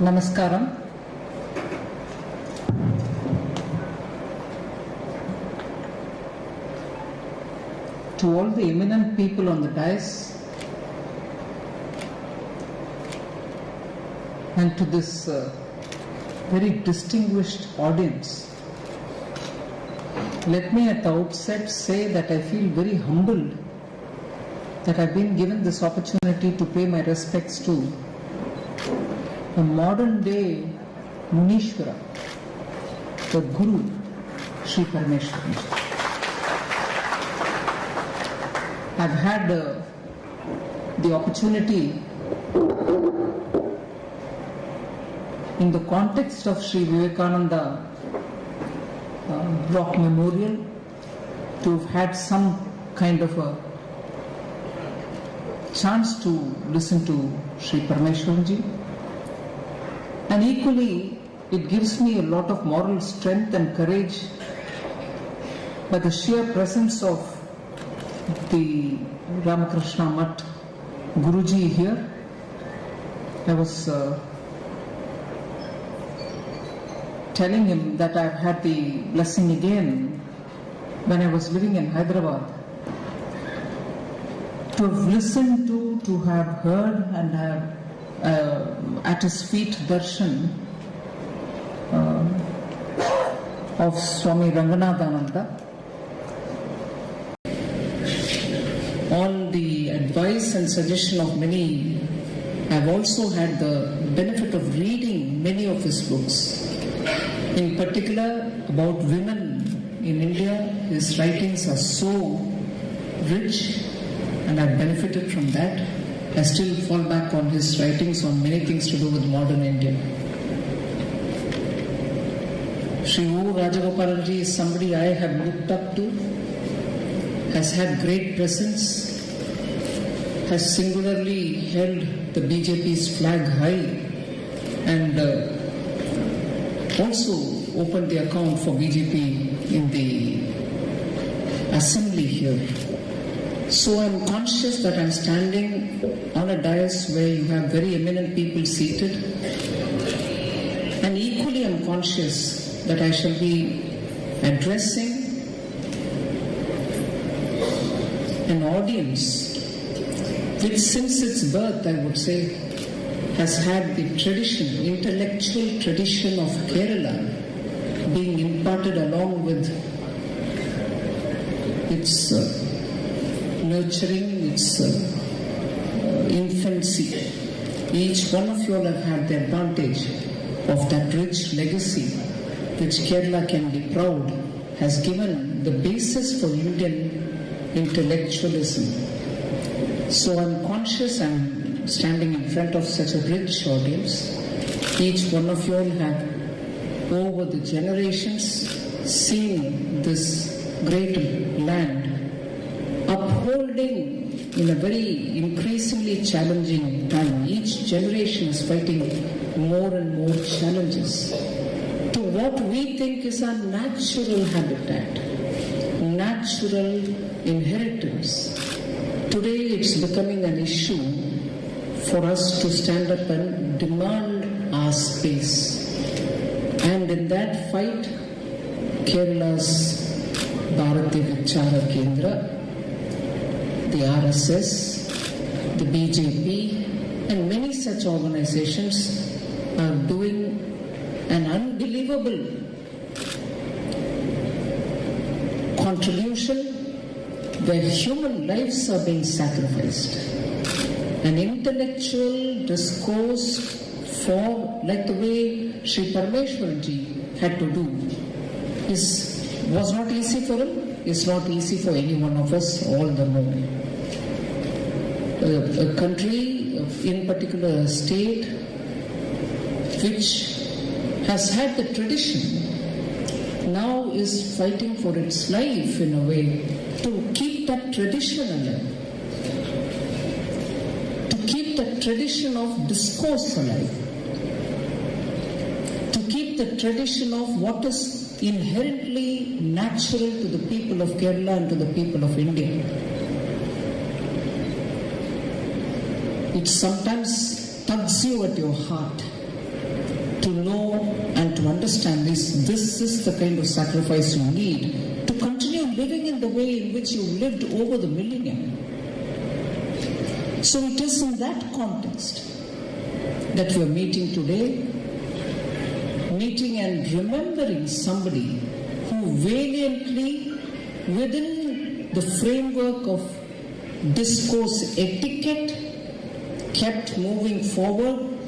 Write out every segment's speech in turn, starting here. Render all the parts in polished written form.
Namaskaram. To all the eminent people on the dais and to this very distinguished audience, let me at the outset say that I feel very humbled that I've been given this opportunity to pay my respects to a modern day Munishwara, the Guru, Sri Parameswaran. I've had the opportunity in the context of Sri Vivekananda Rock Memorial to have had some kind of a chance to listen to Sri Parameswaranji, and equally it gives me a lot of moral strength and courage by the sheer presence of the Ramakrishna Math Guruji here. I was telling him that I've had the blessing again when I was living in Hyderabad to have listened to have heard and have at his feet darshan of Swami Ranganathananda. On the advice and suggestion of many, I've also had the benefit of reading many of his books. In particular, about women in India, his writings are so rich and I've benefited from that. I still fall back on his writings on many things to do with modern India. Sri O. Rajagopalanji is somebody I have looked up to, has had great presence, has singularly held the BJP's flag high, and also opened the account for BJP in the assembly here. So I'm conscious that I'm standing on a dais where you have very eminent people seated, and equally I'm conscious that I shall be addressing an audience which since its birth, I would say, has had the tradition, intellectual tradition of Kerala being imparted along with its nurturing, its infancy. Each one of you all have had the advantage of that rich legacy which Kerala can be proud has given the basis for Indian intellectualism. So I'm conscious I'm standing in front of such a rich audience. Each one of you all have over the generations seen this great land upholding in a very increasingly challenging time. Each generation is fighting more and more challenges to what we think is our natural habitat, natural inheritance. Today it's becoming an issue for us to stand up and demand our space. And in that fight, Kerala's Bharatheeya Vichara Kendram, the RSS, the BJP, and many such organizations are doing an unbelievable contribution where human lives are being sacrificed. An intellectual discourse for, like the way Sri Parameswaranji had to do, was not easy for him, is not easy for any one of us, all the more. A country, in particular a state, which has had the tradition, now is fighting for its life in a way to keep that tradition alive, to keep the tradition of discourse alive, to keep the tradition of what is inherently natural to the people of Kerala and to the people of India. It sometimes tugs you at your heart to know and to understand this is the kind of sacrifice you need to continue living in the way in which you lived over the millennium. So it is in that context that we are meeting today, meeting and remembering somebody who valiantly, within the framework of discourse etiquette, kept moving forward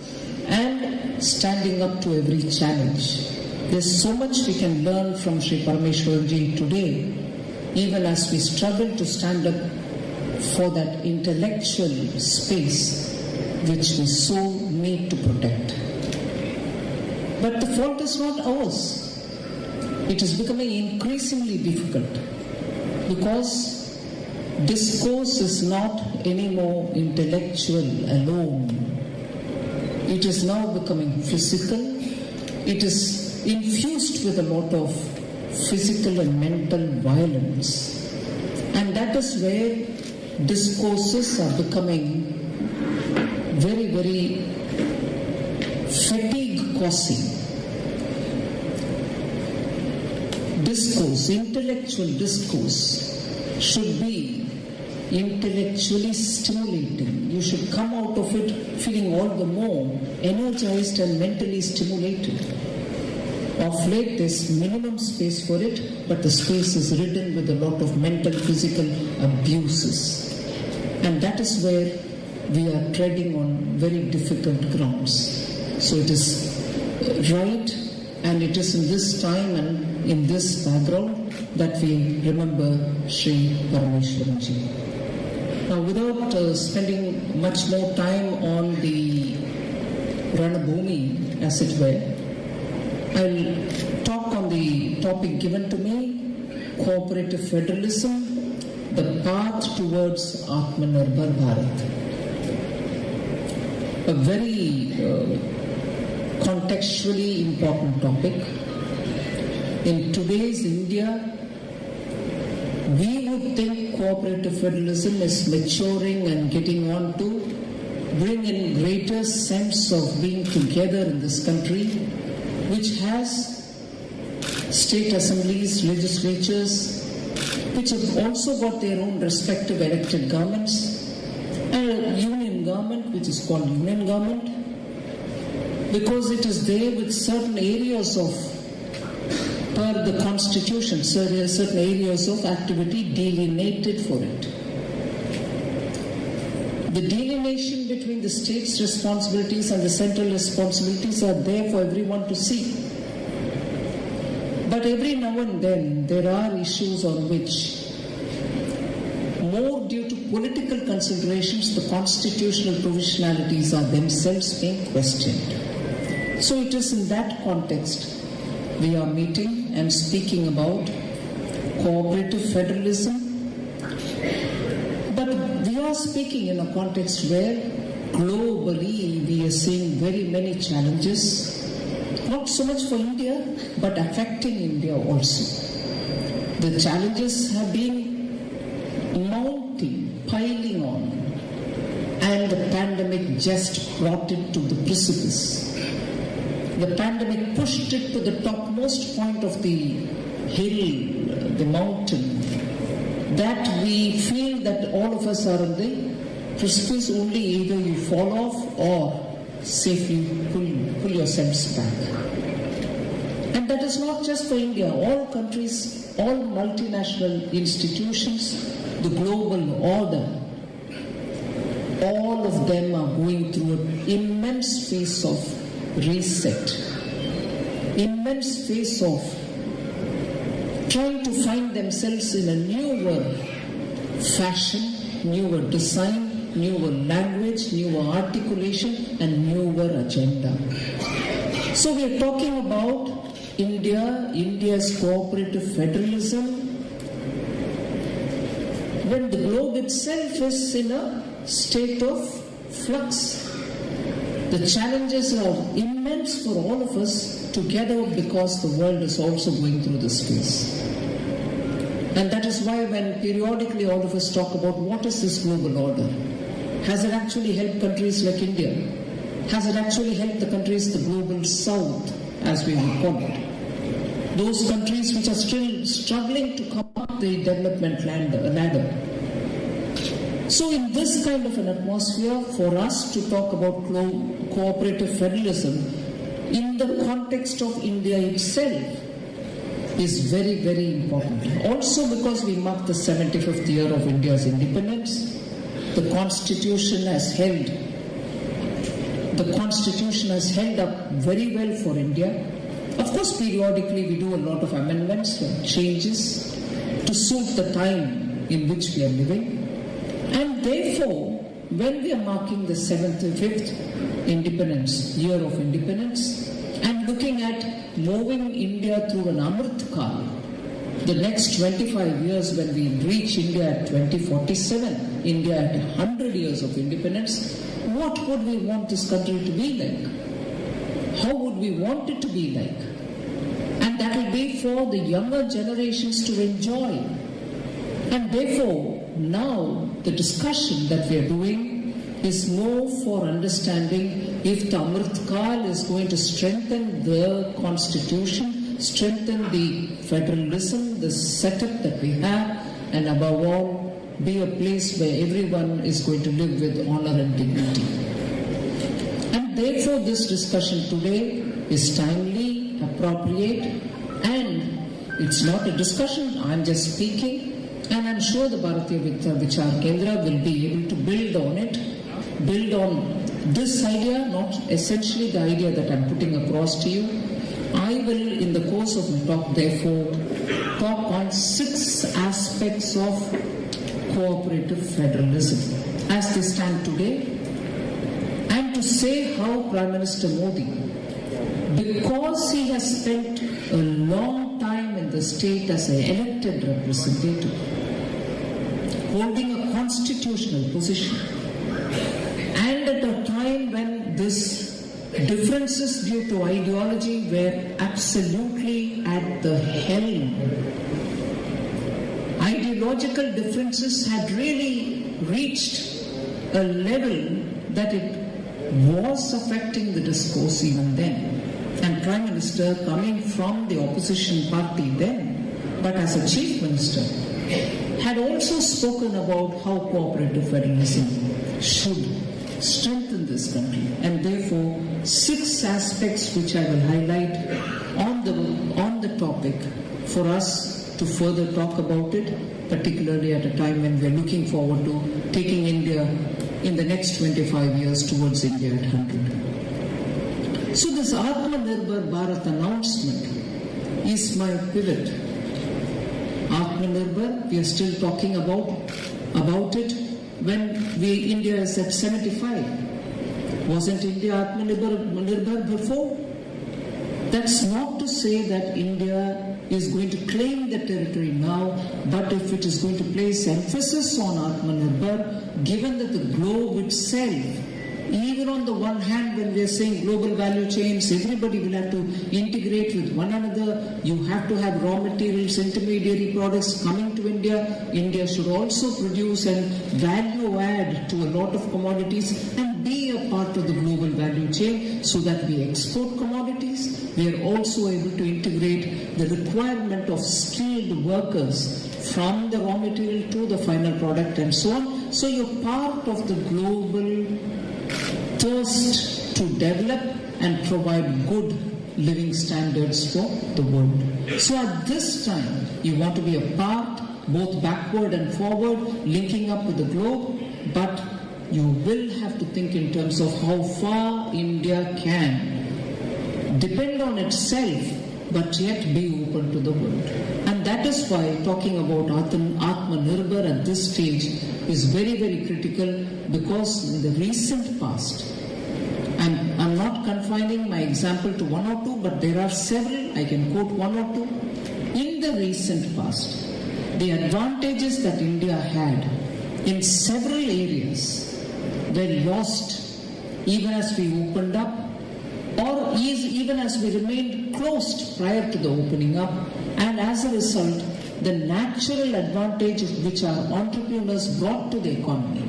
and standing up to every challenge. There's so much we can learn from Sri Parameswaran ji today, even as we struggle to stand up for that intellectual space which we so need to protect. But the fault is not ours. It is becoming increasingly difficult because discourse is not anymore intellectual alone. It is now becoming physical. It is infused with a lot of physical and mental violence. And that is where discourses are becoming very, very fatigue-causing. Discourse, intellectual discourse, should be intellectually stimulating. You should come out of it feeling all the more energized and mentally stimulated. Of late, there's minimum space for it, but the space is ridden with a lot of mental, physical abuses. And that is where we are treading on very difficult grounds. So it is right, and it is in this time and in this background that we remember Sri Parameswaran ji. Now, without spending much more time on the Ranabhumi, as it were, I'll talk on the topic given to me, Cooperative Federalism, the Path Towards Atmanirbhar Bharat. A very contextually important topic. In today's India, we would think cooperative federalism is maturing and getting on to bring in greater sense of being together in this country, which has state assemblies, legislatures, which have also got their own respective elected governments, and a union government, which is called union government, because it is there with certain areas of, per the constitution, certain areas of activity delineated for it. The delineation between the state's responsibilities and the central responsibilities are there for everyone to see. But every now and then there are issues on which, more due to political considerations, the constitutional provisionalities are themselves being questioned. So it is in that context we are meeting and speaking about cooperative federalism. But we are speaking in a context where globally we are seeing very many challenges, not so much for India, but affecting India also. The challenges have been mounting, piling on, and the pandemic just brought it to the precipice. The pandemic pushed it to the topmost point of the hill, the mountain, that we feel that all of us are on the precipice. Only either you fall off or safely pull yourselves back. And that is not just for India. All countries, all multinational institutions, the global order, all of them are going through an immense phase of reset, immense phase of trying to find themselves in a newer fashion, newer design, newer language, newer articulation, and newer agenda. So we are talking about India, India's cooperative federalism, when the globe itself is in a state of flux. The challenges are immense for all of us together because the world is also going through this phase. And that is why when periodically all of us talk about what is this global order, has it actually helped countries like India? Has it actually helped the countries, the global south, as we would call it? Those countries which are still struggling to come up the development ladder. So in this kind of an atmosphere, for us to talk about cooperative federalism in the context of India itself is very, very important. Also because we mark the 75th year of India's independence, the Constitution has held up very well for India. Of course, periodically we do a lot of amendments and changes to suit the time in which we are living. And therefore, when we are marking the 75th year of independence, and looking at moving India through an Amrit Kal, the next 25 years when we reach India at 2047, India at 100 years of independence, what would we want this country to be like? How would we want it to be like? And that will be for the younger generations to enjoy. And therefore, now the discussion that we are doing is more for understanding if the Amrit Kal is going to strengthen the constitution, strengthen the federalism, the setup that we have, and above all, be a place where everyone is going to live with honor and dignity. And therefore, this discussion today is timely, appropriate, and it's not a discussion, I'm just speaking, and I'm sure the Bharatheeya Vichara Kendram will be able to build on it, build on this idea, not essentially the idea that I'm putting across to you. I will, in the course of my talk, therefore, talk on 6 aspects of cooperative federalism as they stand today, and to say how Prime Minister Modi, because he has spent a long time in the state as an elected representative, holding a constitutional position, and at a time when this differences due to ideology were absolutely at the helm. Ideological differences had really reached a level that it was affecting the discourse even then. And Prime Minister, coming from the opposition party then, but as a Chief Minister, had also spoken about how cooperative federalism should strengthen this country. And therefore, 6 aspects which I will highlight on the topic for us to further talk about it, particularly at a time when we are looking forward to taking India in the next 25 years towards India at 100. So this Atmanirbhar Bharat announcement is my pivot. Atmanirbhar, we are still talking about it when India is at 75. Wasn't India Atmanirbhar before? That's not to say that India is going to claim the territory now, but if it is going to place emphasis on Atmanirbhar, given that the globe itself, even on the one hand, when we are saying global value chains, everybody will have to integrate with one another. You have to have raw materials, intermediary products coming to India. India should also produce and value add to a lot of commodities and be a part of the global value chain so that we export commodities. We are also able to integrate the requirement of skilled workers from the raw material to the final product and so on. So you're part of the global thirst to develop and provide good living standards for the world. So at this time, you want to be a part, both backward and forward, linking up with the globe, but you will have to think in terms of how far India can depend on itself, but yet be open to the world. And that is why talking about Atmanirbhar at this stage is very, very critical, because in the recent past, I'm not confining my example to one or two, but there are several, I can quote one or two. In the recent past, the advantages that India had in several areas were lost even as we opened up, or even as we remained closed prior to the opening up, and as a result, the natural advantages which our entrepreneurs brought to the economy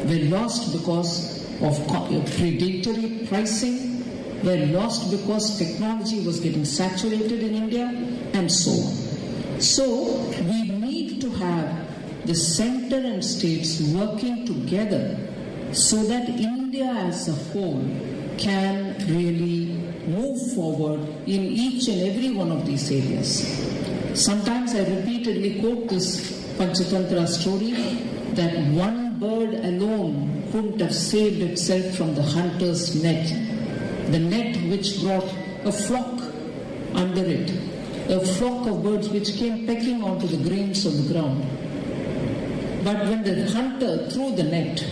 were lost because of predatory pricing were lost because technology was getting saturated in India, and so on. So we need to have the center and states working together so that India as a whole can really move forward in each and every one of these areas. Sometimes I repeatedly quote this Panchatantra story that one bird alone couldn't have saved itself from the hunter's net, the net which brought a flock under it, a flock of birds which came pecking onto the grains of the ground. But when the hunter threw the net,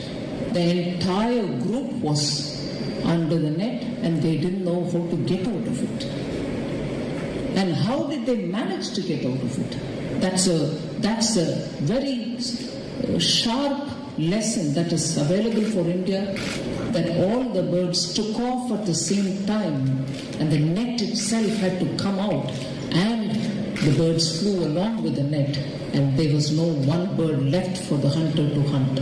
the entire group was under the net and they didn't know how to get out of it. And how did they manage to get out of it? That's a very sharp lesson that is available for India, that all the birds took off at the same time and the net itself had to come out and the birds flew along with the net and there was no one bird left for the hunter to hunt.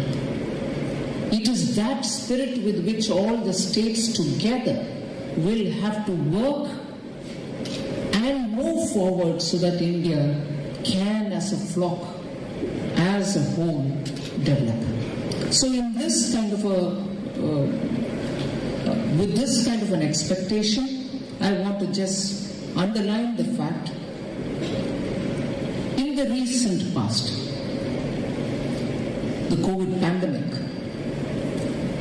It is that spirit with which all the states together will have to work and move forward so that India can, as a flock, as a whole, develop. So in this kind of with this kind of an expectation, I want to just underline the fact, in the recent past, the COVID pandemic,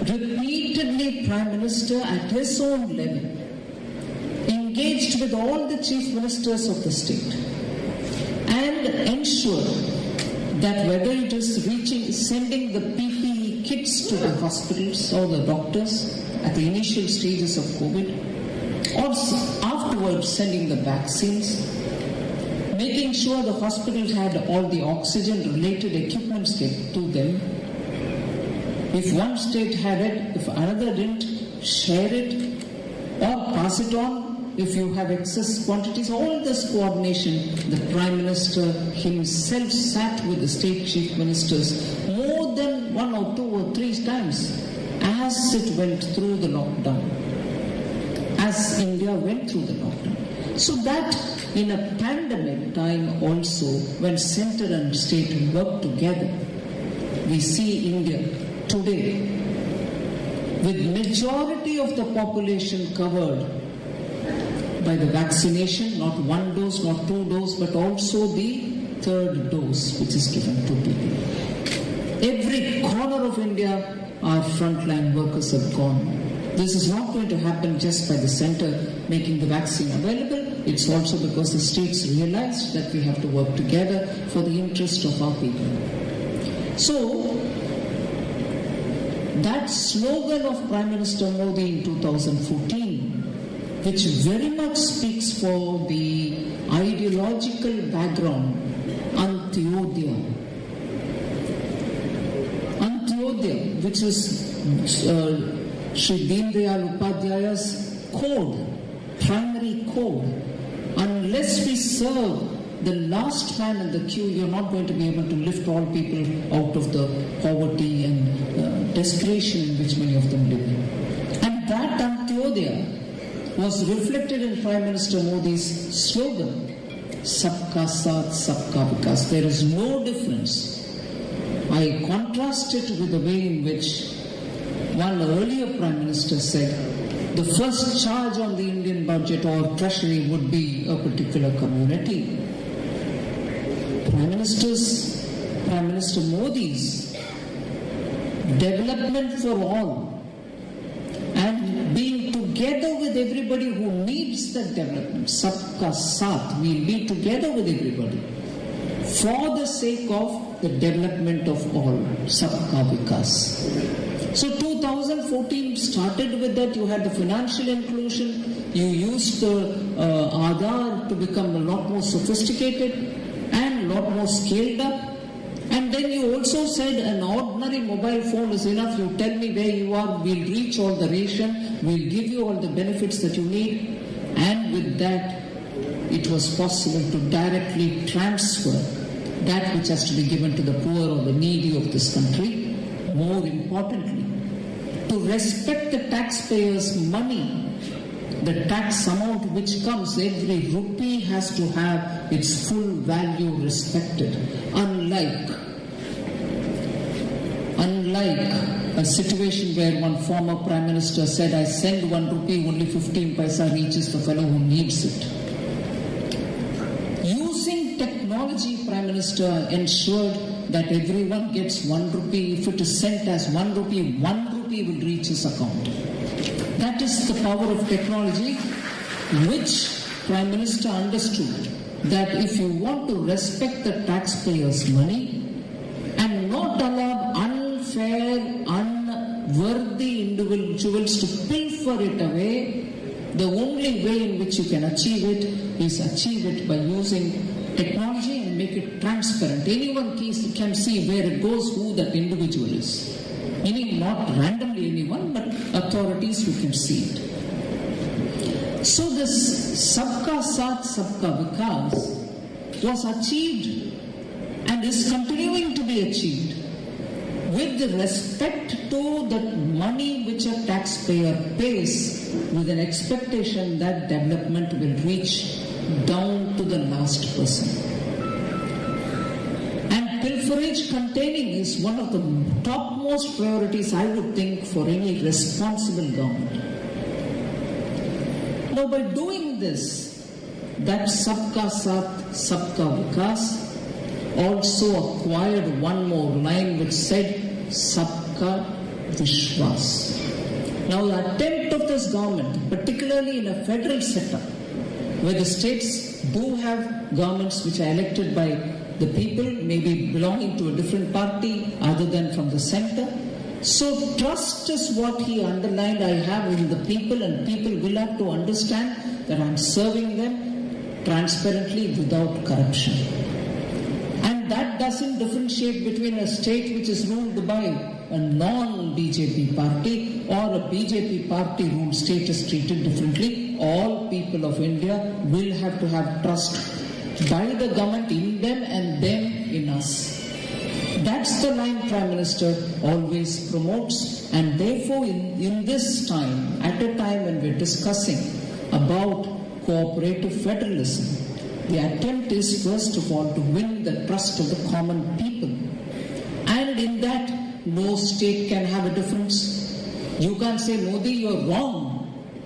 repeatedly Prime Minister at his own level engaged with all the chief ministers of the state and ensured that whether it is sending the PPE kits to the hospitals or the doctors at the initial stages of COVID, or afterwards sending the vaccines, making sure the hospitals had all the oxygen-related equipments get to them. If one state had it, if another didn't, share it or pass it on. If you have excess quantities, all this coordination, the Prime Minister himself sat with the state chief ministers more than 1 or 2 or 3 times as it went through the lockdown, as India went through the lockdown. So that in a pandemic time also, when center and state work together, we see India today with majority of the population covered by the vaccination, not 1 dose, not 2 doses, but also the 3rd dose which is given to people. Every corner of India, our frontline workers have gone. This is not going to happen just by the center making the vaccine available. It's also because the states realized that we have to work together for the interest of our people. So, that slogan of Prime Minister Modi in 2014, which very much speaks for the ideological background, Antyodaya. Antyodaya, which is Sri Deen Dayal Upadhyaya's code, primary code. Unless we serve the last man in the queue, you're not going to be able to lift all people out of the poverty and desperation in which many of them live in. And that Antyodaya was reflected in Prime Minister Modi's slogan, Sabka Saath, Sabka Vikas. There is no difference. I contrast it with the way in which one earlier Prime Minister said, the first charge on the Indian budget or treasury would be a particular community. Prime Minister Modi's development for all and being together with everybody who needs that development, Sabka Saath, we'll be together with everybody for the sake of the development of all, Sabka Vikas. So 2014 started with that. You had the financial inclusion, you used the Aadhaar to become a lot more sophisticated and a lot more scaled up. And then you also said an ordinary mobile phone is enough. You tell me where you are, we'll reach all the ration, we'll give you all the benefits that you need. And with that, it was possible to directly transfer that which has to be given to the poor or the needy of this country. More importantly, to respect the taxpayers' money, the tax amount which comes, every rupee has to have its full value respected. Unlike a situation where one former Prime Minister said, I send 1 rupee, only 15 paisa reaches the fellow who needs it. Using technology, Prime Minister ensured that everyone gets 1 rupee. If it is sent as 1 rupee will reach his account. That is the power of technology, which Prime Minister understood, that if you want to respect the taxpayers' money and not allow unfair, unworthy individuals to pilfer it away, the only way in which you can achieve it is achieve it by using technology and make it transparent. Anyone can see where it goes, who that individual is. Meaning not randomly anyone, but authorities who can see it. So this Sabka Saath Sabka Vikas was achieved and is continuing to be achieved with the respect to the money which a taxpayer pays, with an expectation that development will reach down to the last person. And pilferage containing is one of the topmost priorities, I would think, for any responsible government. Now, by doing this, that Sabka Saath Sabka Vikas also acquired one more line which said Sabka Vishwas. Now, the attempt of this government, particularly in a federal setup, where the states do have governments which are elected by the people, maybe belonging to a different party other than from the center. So trust is what he underlined. I have in the people, and people will have to understand that I am serving them transparently without corruption. And that doesn't differentiate between a state which is ruled by a non-BJP party or a BJP party ruled state is treated differently. All people of India will have to have trust by the government in them and them in us. That's the line Prime Minister always promotes, and therefore in this time, at a time when we're discussing about cooperative federalism, the attempt is first of all to win the trust of the common people. And in that, no state can have a difference. You can't say, Modi, you're wrong,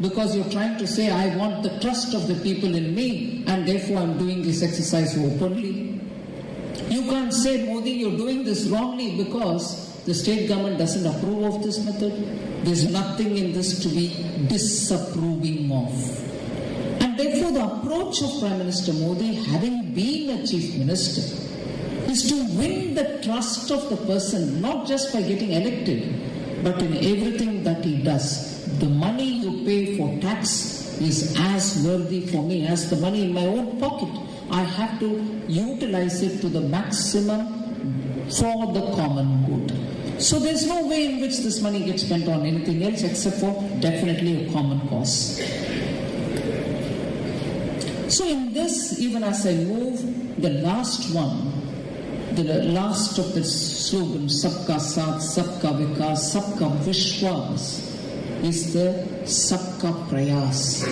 because you're trying to say, I want the trust of the people in me, and therefore I'm doing this exercise openly. You can't say, Modi, you're doing this wrongly because the state government doesn't approve of this method. There's nothing in this to be disapproving of. And therefore the approach of Prime Minister Modi, having been a Chief Minister, is to win the trust of the person, not just by getting elected, but in everything that he does. The money you pay for tax is as worthy for me as the money in my own pocket. I have to utilize it to the maximum for the common good. So there's no way in which this money gets spent on anything else except for definitely a common cause. So in this, even as I move, the last one, the last of this slogan, Sabka Saath, Sabka Vikas, Sabka Vishwas, is the Sabka Prayas.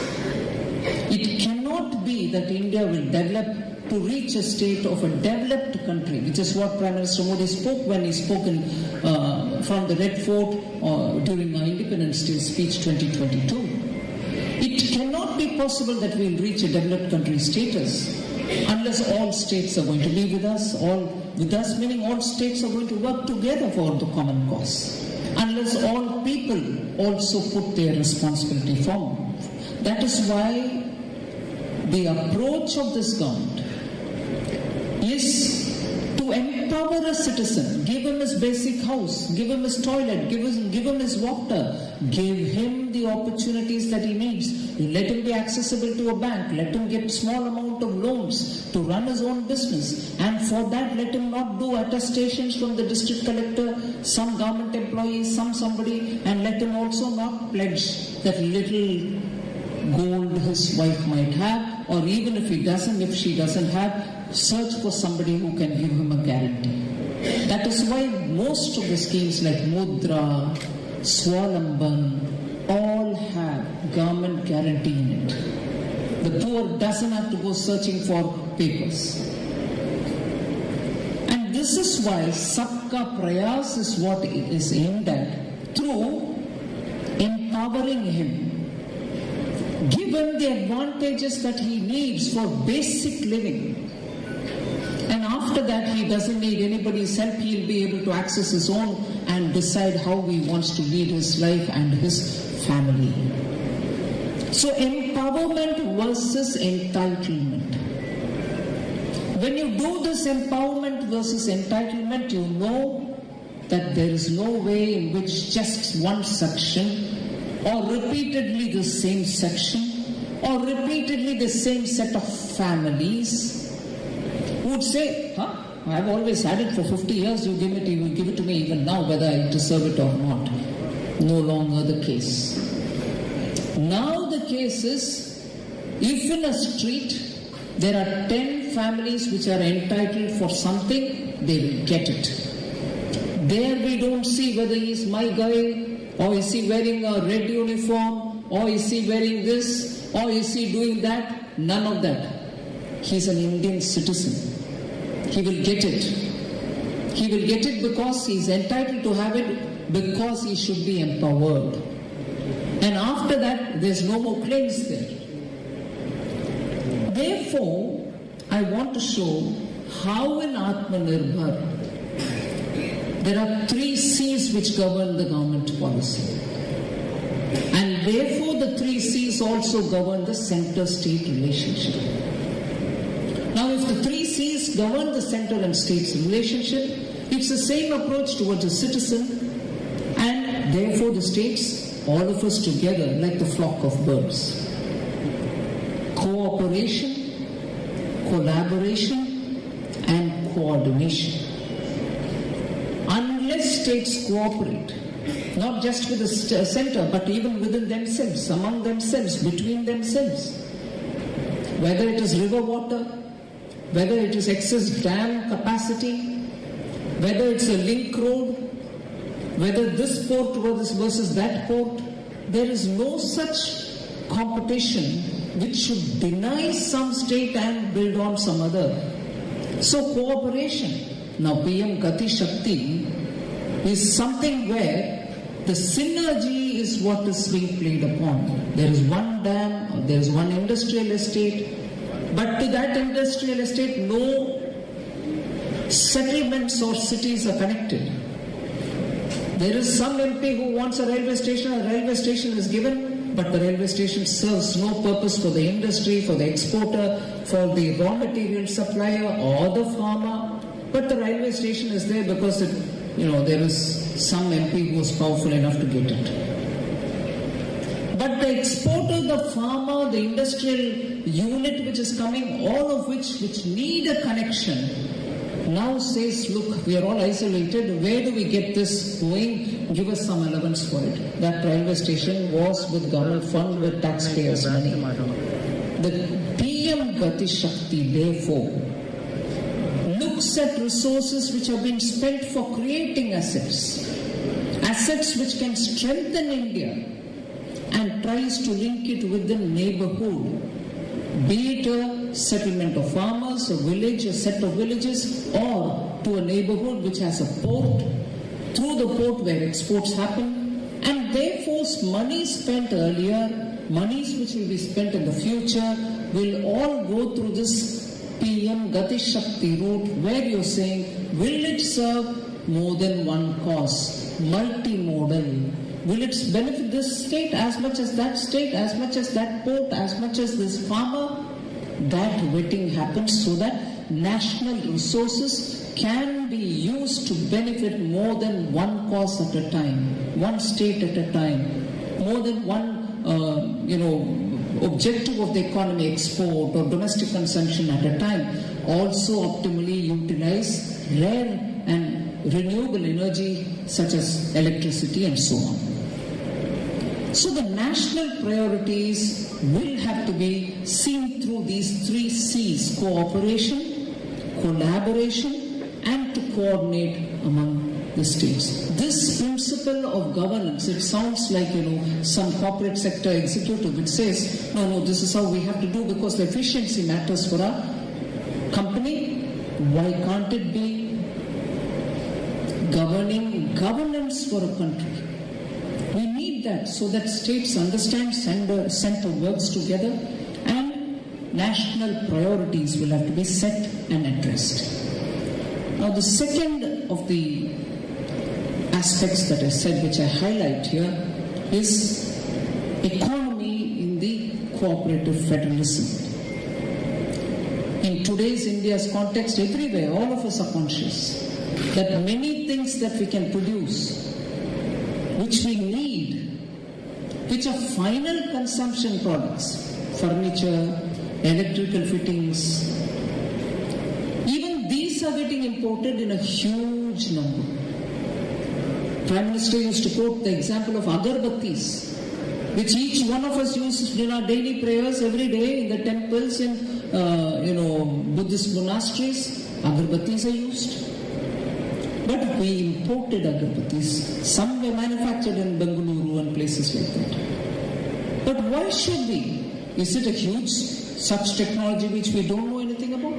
It cannot be that India will develop to reach a state of a developed country, which is what Prime Minister Modi spoke when he spoke from the Red Fort during our Independence Day speech 2022. It cannot be possible that we will reach a developed country status unless all states are going to be with us, meaning all states are going to work together for the common cause, unless all people also put their responsibility forward. That is why the approach of this government is to empower a citizen, give him his basic house, give him his toilet, give him his water, give him the opportunities that he needs. Let him be accessible to a bank, let him get small amount of loans to run his own business, and for that let him not do attestations from the district collector, some government employee, somebody, and let him also not pledge that little gold his wife might have, or even if she doesn't have, search for somebody who can give him a guarantee. That is why most of the schemes like Mudra, Swalamban, all have government guarantee in it. The poor doesn't have to go searching for papers. And this is why Sabka Prayas is what it is aimed at, through empowering him, give him the advantages that he needs for basic living. And after that, he doesn't need anybody's help. He'll be able to access his own and decide how he wants to lead his life and his family. So empowerment versus entitlement. When you do this empowerment versus entitlement, you know that there is no way in which just one section, or repeatedly the same section, or repeatedly the same set of families would say, I've always had it for 50 years, you give it to me even now, whether I deserve it or not. No longer the case. Now the case is, if in a street there are 10 families which are entitled for something, they will get it. There we don't see whether he's my guy, or is he wearing a red uniform, or is he wearing this, or is he doing that. None of that. He's an Indian citizen. He will get it. He will get it because he's entitled to have it, because he should be empowered. And after that, there's no more claims there. Therefore, I want to show how in Atmanirbhar there are 3 C's which govern the government policy. And therefore the 3 C's also govern the center-state relationship. Now if the 3 C's govern the center and state's relationship, it's the same approach towards a citizen, and therefore the states, all of us together like the flock of birds. Cooperation, collaboration, and coordination. Unless states cooperate, not just with the center, but even within themselves, among themselves, between themselves, whether it is river water, whether it is excess dam capacity, whether it's a link road, whether this port versus that port, there is no such competition which should deny some state and build on some other. So cooperation. Now PM Gati Shakti is something where the synergy is what is being played upon. There is one dam, or there is one industrial estate, but to that industrial estate no settlements or cities are connected. There is some MP who wants a railway station is given, but the railway station serves no purpose for the industry, for the exporter, for the raw material supplier or the farmer. But the railway station is there because there is some MP who is powerful enough to get it. But the exporter, the farmer, the industrial unit which is coming, all of which need a connection, now says, look, we are all isolated, where do we get this going? Give us some allowance for it. That railway station was with government fund, with taxpayers' money. The PM Gati Shakti, therefore, looks at resources which have been spent for creating assets which can strengthen India, and tries to link it with the neighborhood, be it a settlement of farmers, a village, a set of villages, or to a neighborhood which has a port, through the port where exports happen, and therefore money spent earlier, monies which will be spent in the future, will all go through this PM Gati Shakti route, where you're saying, will it serve more than one cause? Multimodal. Will it benefit this state as much as that state, as much as that port, as much as this farmer? That vetting happens so that national resources can be used to benefit more than one cause at a time, one state at a time, more than one, objective of the economy, export or domestic consumption at a time. Also optimally utilize rare and renewable energy such as electricity and so on. So the national priorities will have to be seen through these 3 C's: cooperation, collaboration, and to coordinate among the states. This principle of governance, it sounds like, some corporate sector executive which says, no, this is how we have to do because the efficiency matters for our company. Why can't it be governance for a country? We need that so that states understand, center works together, and national priorities will have to be set and addressed. Now, the second of the aspects that I said, which I highlight here, is economy in the cooperative federalism. In today's India's context, everywhere, all of us are conscious that many things that we can produce, which we need, which are final consumption products, furniture, electrical fittings, even these are getting imported in a huge number. Prime Minister used to quote the example of agarbattis, which each one of us uses in our daily prayers every day in the temples and Buddhist monasteries. Agarbattis are used. But we imported agarbattis. Some were manufactured in Bengaluru and places like that. But why should we? Is it a huge such technology which we don't know anything about?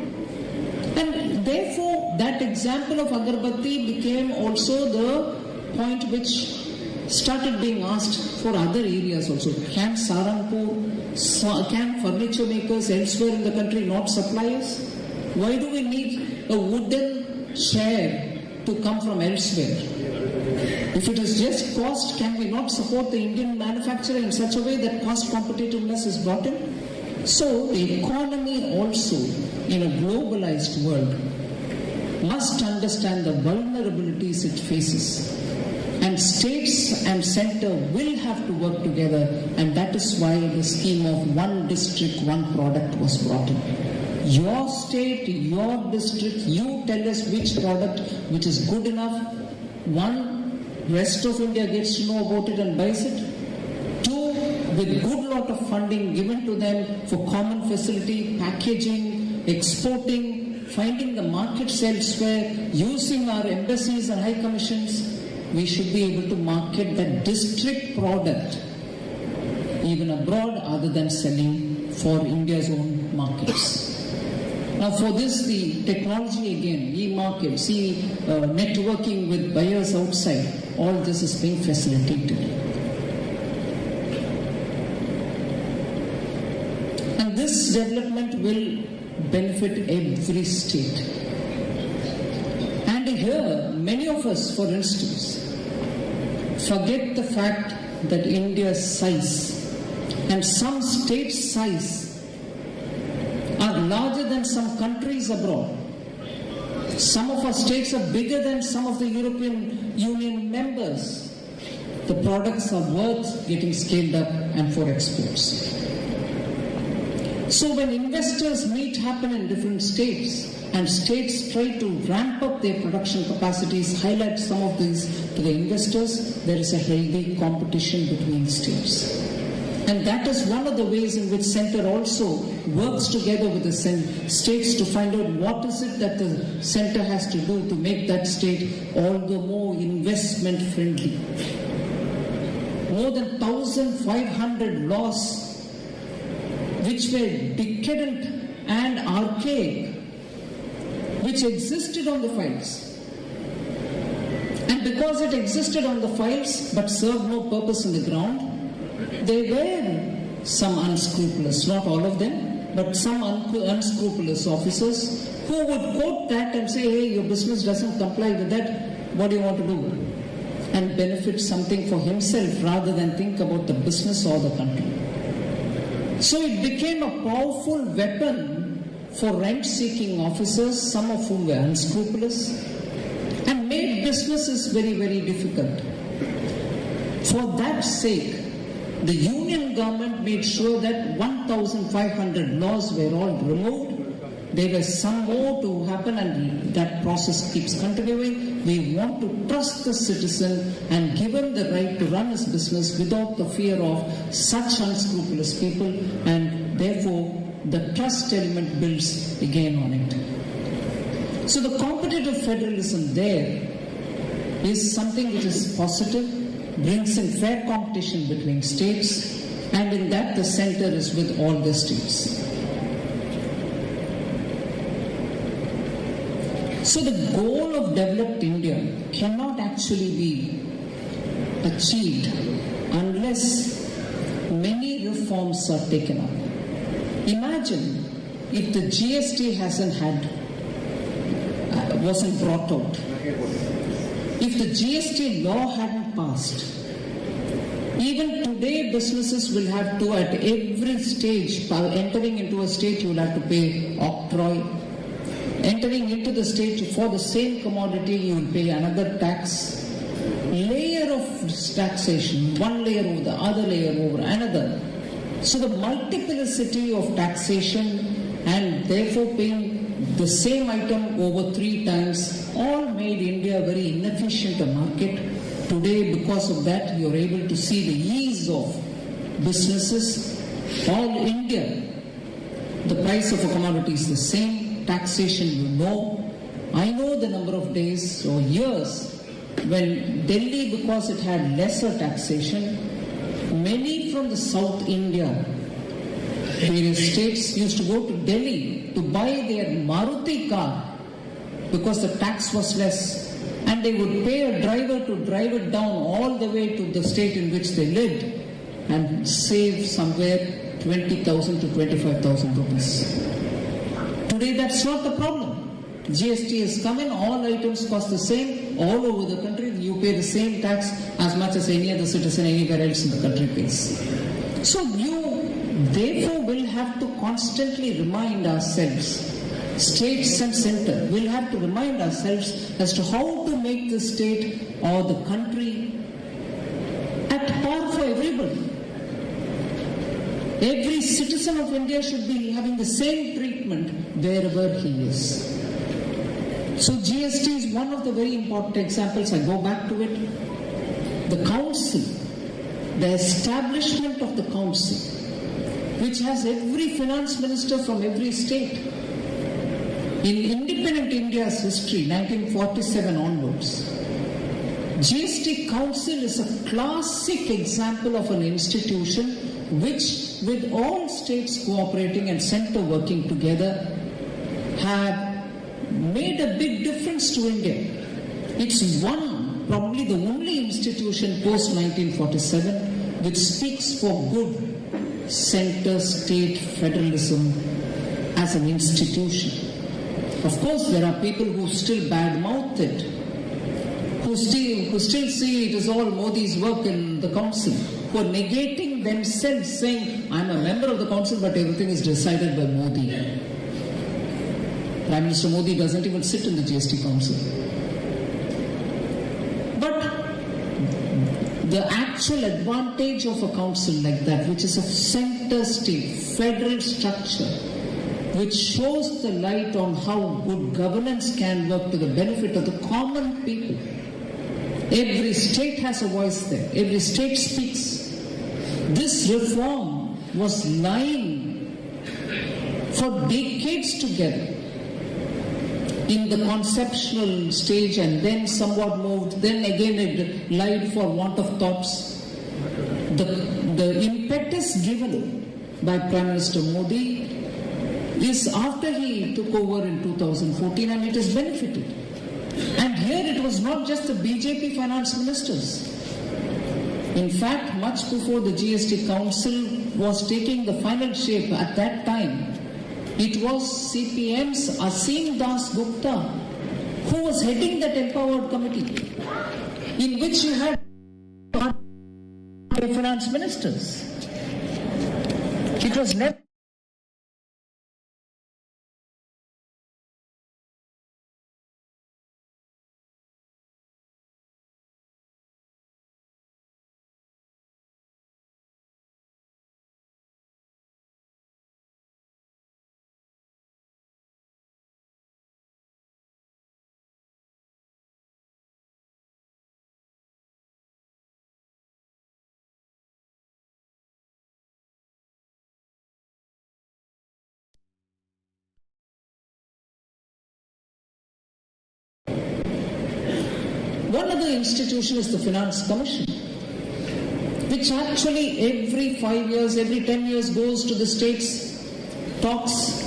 And therefore, that example of agarbatti became also the point which started being asked for other areas also. Can Saranpur, can furniture makers elsewhere in the country not supply us? Why do we need a wooden chair to come from elsewhere? If it is just cost, can we not support the Indian manufacturer in such a way that cost competitiveness is brought in? So the economy also in a globalized world must understand the vulnerabilities it faces. And states and center will have to work together, and that is why the scheme of one district, one product was brought in. Your state, your district, you tell us which product which is good enough. One, rest of India gets to know about it and buys it. Two, with good lot of funding given to them for common facility, packaging, exporting, finding the markets elsewhere, using our embassies and high commissions, we should be able to market that district product even abroad other than selling for India's own markets. Now for this, the technology again, e-market, networking with buyers outside, all this is being facilitated. And this development will benefit every state. And here, many of us, for instance, forget the fact that India's size and some states' size are larger than some countries abroad. Some of our states are bigger than some of the European Union members. The products are worth getting scaled up and for exports. So when investors meet happen in different states, and states try to ramp up their production capacities, highlight some of these to the investors, there is a healthy competition between states. And that is one of the ways in which center also works together with the states to find out what is it that the center has to do to make that state all the more investment friendly. More than 1,500 laws which were decadent and archaic, which existed on the files. And because it existed on the files but served no purpose in the ground, there were some unscrupulous, not all of them, but some unscrupulous officers who would quote that and say, hey, your business doesn't comply with that, what do you want to do? And benefit something for himself rather than think about the business or the country. So it became a powerful weapon for rent-seeking officers, some of whom were unscrupulous, and made businesses very, very difficult. For that sake, the union government made sure that 1,500 laws were all removed. There were some more to happen, and that process keeps continuing. We want to trust the citizen and give him the right to run his business without the fear of such unscrupulous people, and therefore the trust element builds again on it. So the competitive federalism there is something which is positive, brings in fair competition between states, and in that the center is with all the states. So the goal of developed India cannot actually be achieved unless many reforms are taken up. Imagine if the GST wasn't brought out, if the GST law hadn't passed, even today businesses will have to, at every stage, entering into a state you will have to pay octroi, entering into the state for the same commodity you will pay another tax, layer of taxation, one layer over the other layer over another. So the multiplicity of taxation and therefore paying the same item over 3 times all made India a very inefficient a market. Today, because of that, you are able to see the ease of businesses. All India, the price of a commodity is the same, taxation you know. I know the number of days or years when Delhi, because it had lesser taxation, many from the South India, various states used to go to Delhi to buy their Maruti car because the tax was less, and they would pay a driver to drive it down all the way to the state in which they lived and save somewhere 20,000 to 25,000 rupees. Today that's not the problem. GST has come in, all items cost the same, all over the country, you pay the same tax as much as any other citizen anywhere else in the country pays. So you therefore will have to constantly remind ourselves, states and center will have to remind ourselves as to how to make the state or the country at par for everybody. Every citizen of India should be having the same treatment wherever he is. So GST is one of the very important examples. I go back to it. The council, the establishment of the council, which has every finance minister from every state. In independent India's history, 1947 onwards, GST Council is a classic example of an institution which, with all states cooperating and center working together, have made a big difference to India. It's probably the only institution post-1947 which speaks for good center-state federalism as an institution. Of course, there are people who still badmouth it, who still see it as all Modi's work in the council, who are negating themselves, saying, I'm a member of the council, but everything is decided by Modi. Prime Minister Modi doesn't even sit in the GST Council. But the actual advantage of a council like that, which is a center-state, federal structure, which shows the light on how good governance can work to the benefit of the common people. Every state has a voice there. Every state speaks. This reform was lying for decades together in the conceptual stage, and then somewhat moved, then again it lied for want of thoughts. The impetus given by Prime Minister Modi is after he took over in 2014, and it has benefited. And here it was not just the BJP finance ministers. In fact, much before the GST Council was taking the final shape at that time, it was CPM's Asim Das Gupta who was heading that empowered committee, in which you had finance ministers. It was never One other institution is the Finance Commission, which actually every 5 years, every 10 years goes to the states, talks,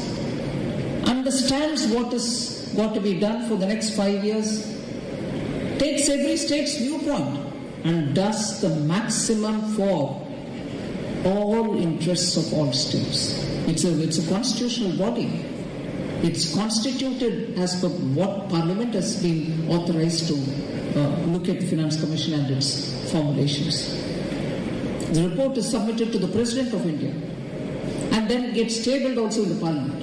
understands what is got to be done for the next 5 years, takes every state's viewpoint and does the maximum for all interests of all states. It's a constitutional body. It's constituted as per what Parliament has been authorized to look at the Finance Commission and its formulations. The report is submitted to the President of India and then gets tabled also in the Parliament.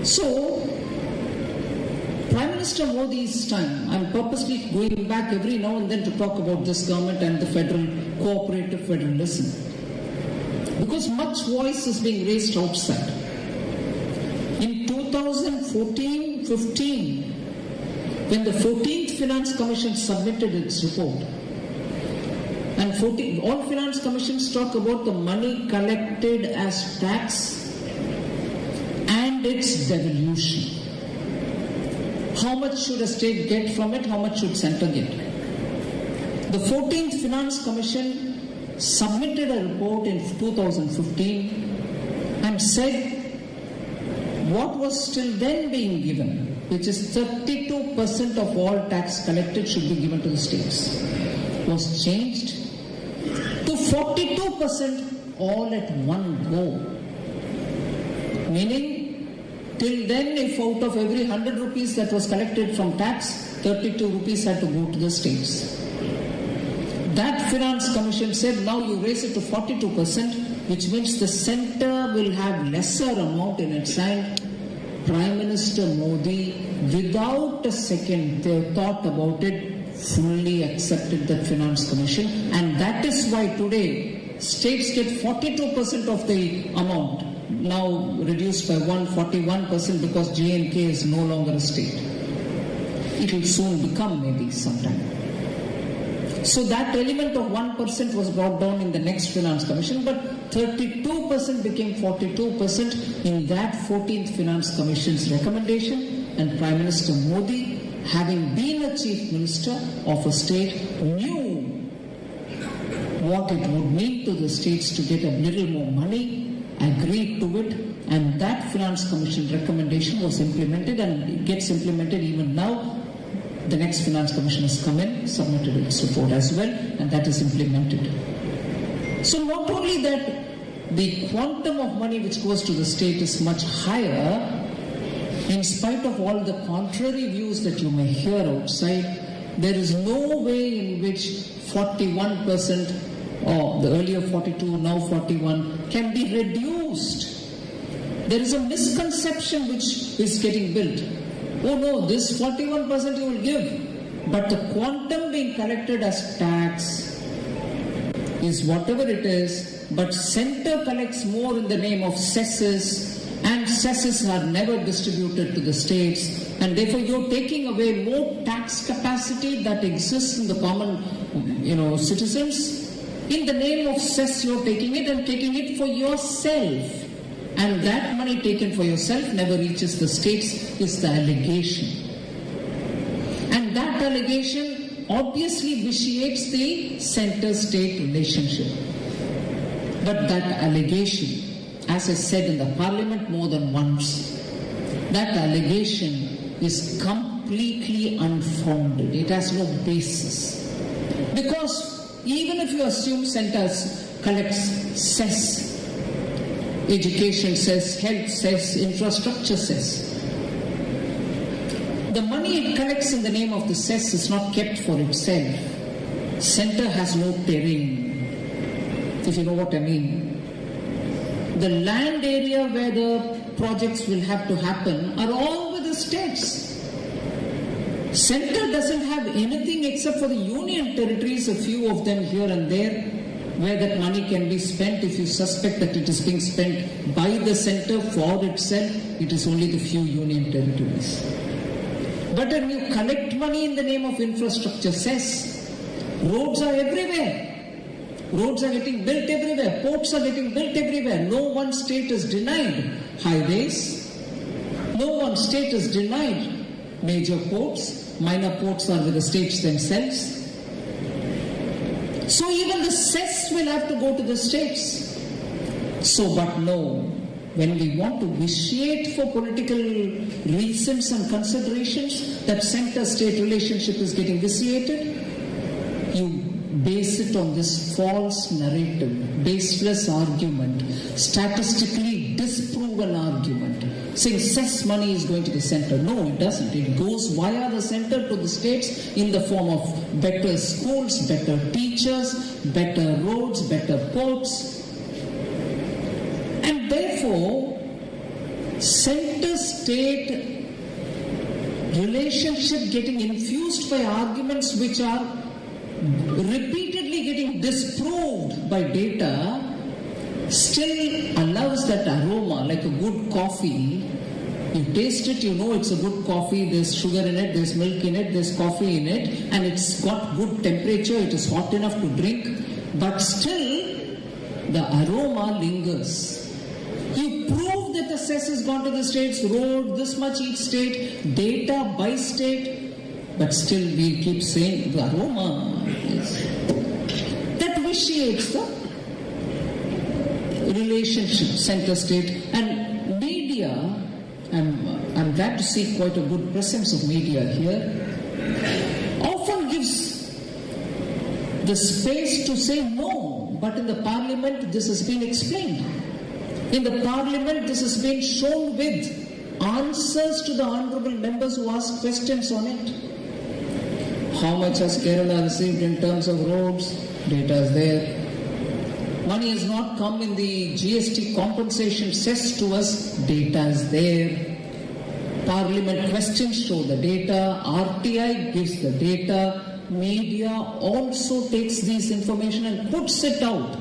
So, Prime Minister Modi's time, I'm purposely going back every now and then to talk about this government and the cooperative federalism, because much voice is being raised outside. In 2014-15, when the 14th Finance Commission submitted its report, and all finance commissions talk about the money collected as tax and its devolution. How much should a state get from it? How much should centre get? The 14th Finance Commission submitted a report in 2015 and said what was till then being given, which is 32% of all tax collected should be given to the states, was changed to 42% all at one go. Meaning, till then, if out of every 100 rupees that was collected from tax, 32 rupees had to go to the states. That Finance Commission said, now you raise it to 42%, which means the centre will have lesser amount in its hand. Prime Minister Modi, without a second thought about it, fully accepted that Finance Commission, and that is why today states get 42% of the amount, now reduced by 141% because J&K is no longer a state. It will soon become maybe sometime. So that element of 1% was brought down in the next Finance Commission, but 32% became 42% in that 14th Finance Commission's recommendation, and Prime Minister Modi, having been a Chief Minister of a state, knew what it would mean to the states to get a little more money, agreed to it, and that Finance Commission recommendation was implemented, and it gets implemented even now. The next Finance Commission has come in, submitted its report as well, and that is implemented. So not only that the quantum of money which goes to the state is much higher, in spite of all the contrary views that you may hear outside, there is no way in which 41%, or the earlier 42, now 41, can be reduced. There is a misconception which is getting built. Oh no, this 41% you will give, but the quantum being collected as tax is whatever it is, but centre collects more in the name of cesses, and cesses are never distributed to the states, and therefore you're taking away more tax capacity that exists in the common, citizens. In the name of cess, you're taking it and taking it for yourself. And that money taken for yourself never reaches the states, is the allegation. And that allegation obviously vitiates the centre-state relationship. But that allegation, as I said in the Parliament more than once, that allegation is completely unfounded. It has no basis. Because even if you assume centre collects cess, education cess, health cess, infrastructure cess, the money it collects in the name of the cess is not kept for itself. Centre has no terrain, if you know what I mean. The land area where the projects will have to happen are all with the states. Centre doesn't have anything except for the union territories, a few of them here and there, where that money can be spent. If you suspect that it is being spent by the centre for itself, it is only the few union territories. But when you collect money in the name of infrastructure cess, roads are everywhere. Roads are getting built everywhere. Ports are getting built everywhere. No one state is denied highways. No one state is denied major ports. minor ports are with the states themselves. So even the cess will have to go to the states. So, but no, when we want to vitiate for political reasons and considerations, that center-state relationship is getting vitiated, you base it on this false narrative, baseless argument, statistically disproven argument, saying cess money is going to the center. No, it doesn't. It goes via the center to the states in the form of better schools, better teachers, better roads, better ports. And therefore, center-state relationship getting infused by arguments which are repeatedly getting disproved by data still allows that aroma, like a good coffee. You taste it, you know it's a good coffee, there's sugar in it, there's milk in it, there's coffee in it, and it's got good temperature, it is hot enough to drink, but still the aroma lingers. You prove that the cess has gone to the states, road, this much each state, data by state, but still we keep saying the aroma is. That vitiates the relationship, center-state. And media, I'm glad to see quite a good presence of media here, often gives the space to say no, but in the parliament this has been explained. In the parliament this has been shown with answers to the honourable members who ask questions on it. How much has Kerala received in terms of roads? Data is there. Money has not come in the GST compensation cess to us. Data is there. Parliament questions show the data. RTI gives the data. Media also takes this information and puts it out.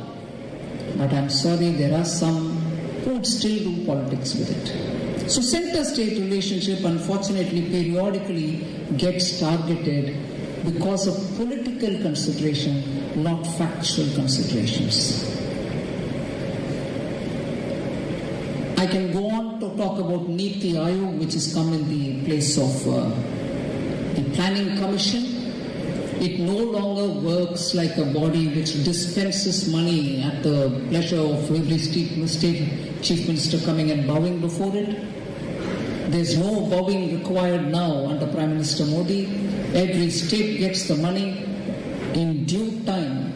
But I'm sorry, there are some who would still do politics with it. So center-state relationship, unfortunately, periodically gets targeted because of political consideration, not factual considerations. I can go on to talk about Niti Aayog, which has come in the place of the Planning Commission. It no longer works like a body which dispenses money at the pleasure of every state chief minister coming and bowing before it. There's no bowing required now under Prime Minister Modi. Every state gets the money in due time.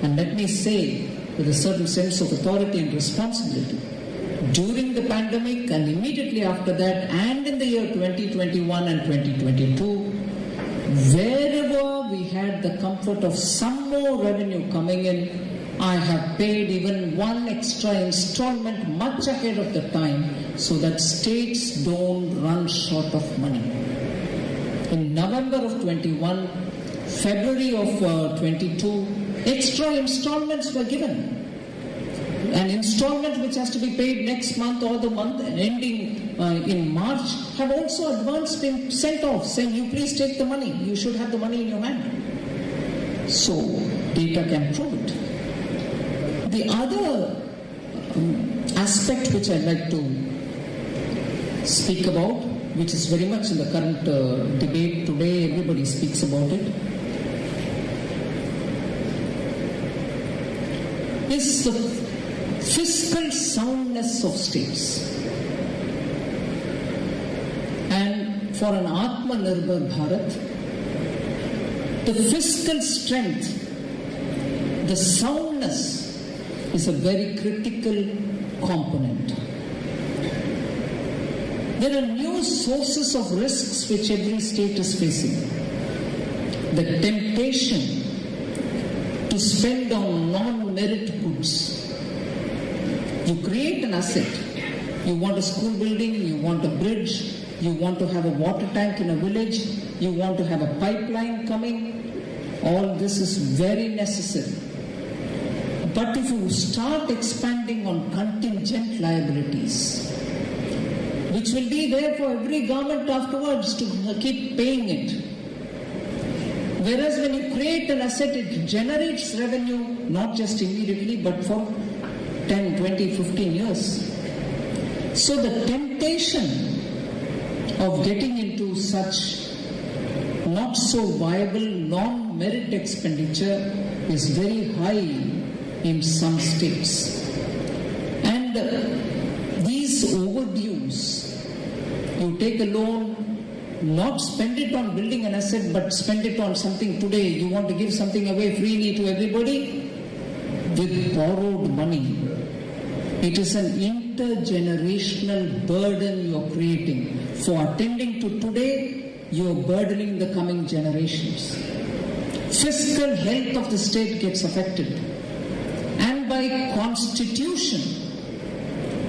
And let me say, with a certain sense of authority and responsibility, during the pandemic and immediately after that, and in the year 2021 and 2022, wherever we had the comfort of some more revenue coming in, I have paid even one extra installment much ahead of the time so that states don't run short of money. In November of 21, February of 22, extra installments were given. An installment which has to be paid next month or the month ending in March have also advance been sent off saying, you please take the money, you should have the money in your hand. So data can prove it. The other aspect which I'd like to speak about, which is very much in the current debate today, everybody speaks about it, is the fiscal soundness of states. And for an Atmanirbhar Bharat, the fiscal strength, the soundness is a very critical component. There are new sources of risks which every state is facing. The temptation to spend on non-merit goods. You create an asset. You want a school building, you want a bridge, you want to have a water tank in a village, you want to have a pipeline coming. All this is very necessary. But if you start expanding on contingent liabilities, which will be there for every government afterwards to keep paying it. Whereas when you create an asset, it generates revenue, not just immediately, but for 10, 20, 15 years. So the temptation of getting into such not so viable non-merit expenditure is very high in some states. And these overdues, you take a loan, not spend it on building an asset, but spend it on something today. You want to give something away freely to everybody with borrowed money. It is an intergenerational burden you are creating. For attending to today, you are burdening the coming generations. Fiscal health of the state gets affected. And by constitution,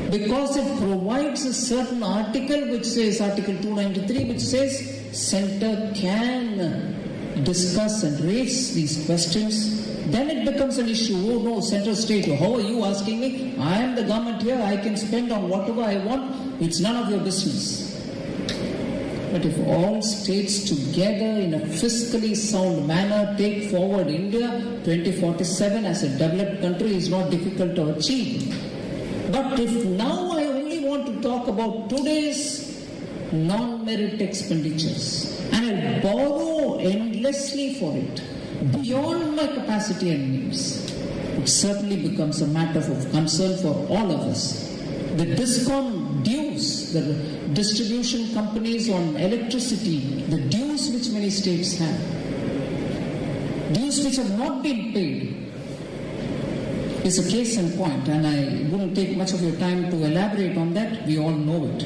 because it provides a certain article which says, Article 293, which says Centre can discuss and raise these questions, then it becomes an issue. Oh no, Central State, how are you asking me? I am the government here, I can spend on whatever I want, it's none of your business. But if all states together in a fiscally sound manner take forward India, 2047 as a developed country is not difficult to achieve. But if now I only want to talk about today's non-merit expenditures and I borrow endlessly for it, beyond my capacity and needs, it certainly becomes a matter of concern for all of us. The DISCOM dues, the distribution companies on electricity, the dues which many states have, dues which have not been paid, is a case in point, and I wouldn't take much of your time to elaborate on that. We all know it.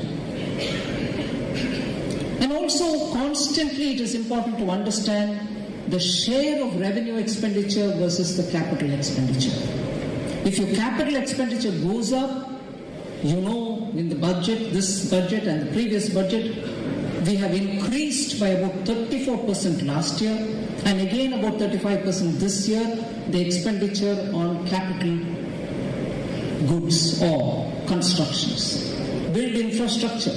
And also, constantly it is important to understand the share of revenue expenditure versus the capital expenditure. If your capital expenditure goes up, you know, in the budget, this budget and the previous budget, we have increased by about 34% last year and again about 35% this year, the expenditure on capital goods or constructions. Build infrastructure.